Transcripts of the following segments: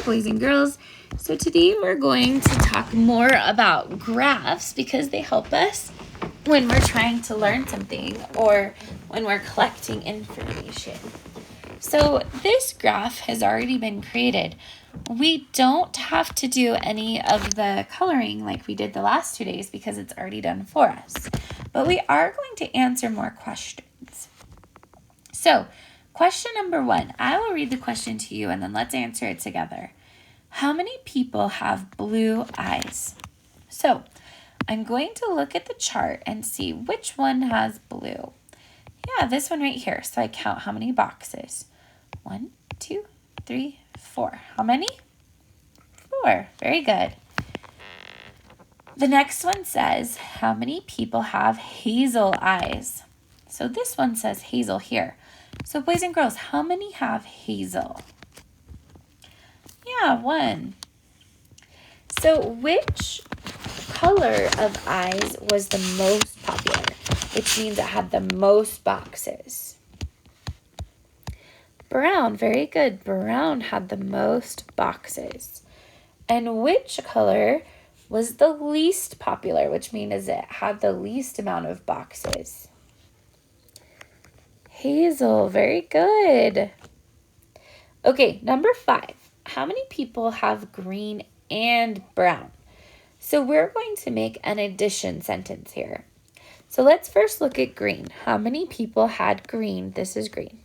boys and girls. So today we're going to talk more about graphs because they help us when we're trying to learn something or when we're collecting information. So this graph has already been created. We don't have to do any of the coloring like we did the last 2 days because it's already done for us. But we are going to answer more questions. So question number 1, I will read the question to you and then let's answer it together. How many people have blue eyes? So I'm going to look at the chart and see which one has blue. Yeah, this one right here. So I count how many boxes. 1, 2, 3, 4. How many? 4. Very good. The next one says, how many people have hazel eyes? So this one says hazel here. So boys and girls, how many have hazel? Yeah, 1. So which color of eyes was the most popular? Which means it had the most boxes. Brown, very good. Brown had the most boxes. And which color was the least popular, which means it had the least amount of boxes? Hazel, very good. Okay, number 5. How many people have green and brown? So we're going to make an addition sentence here. So let's first look at green. How many people had green? This is green.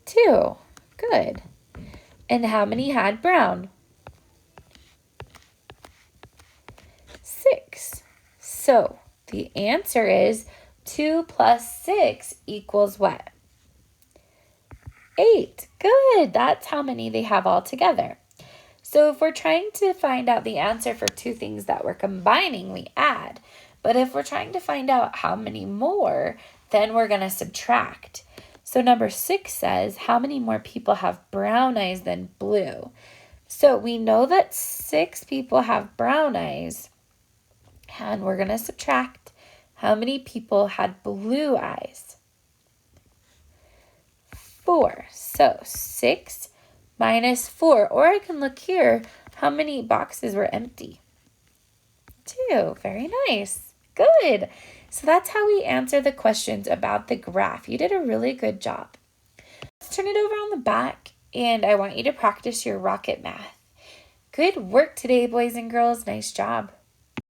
2. Good. And how many had brown? 6. So the answer is 2 plus 6 equals what? 8. Good. That's how many they have all together. So if we're trying to find out the answer for 2 things that we're combining, we add. But if we're trying to find out how many more, then we're going to subtract. So number 6 says, how many more people have brown eyes than blue? So we know that 6 people have brown eyes, and we're going to subtract. How many people had blue eyes? 4. So 6 minus 4. Or I can look here. How many boxes were empty? 2. Very nice. Good. So that's how we answer the questions about the graph. You did a really good job. Let's turn it over on the back, and I want you to practice your rocket math. Good work today, boys and girls. Nice job.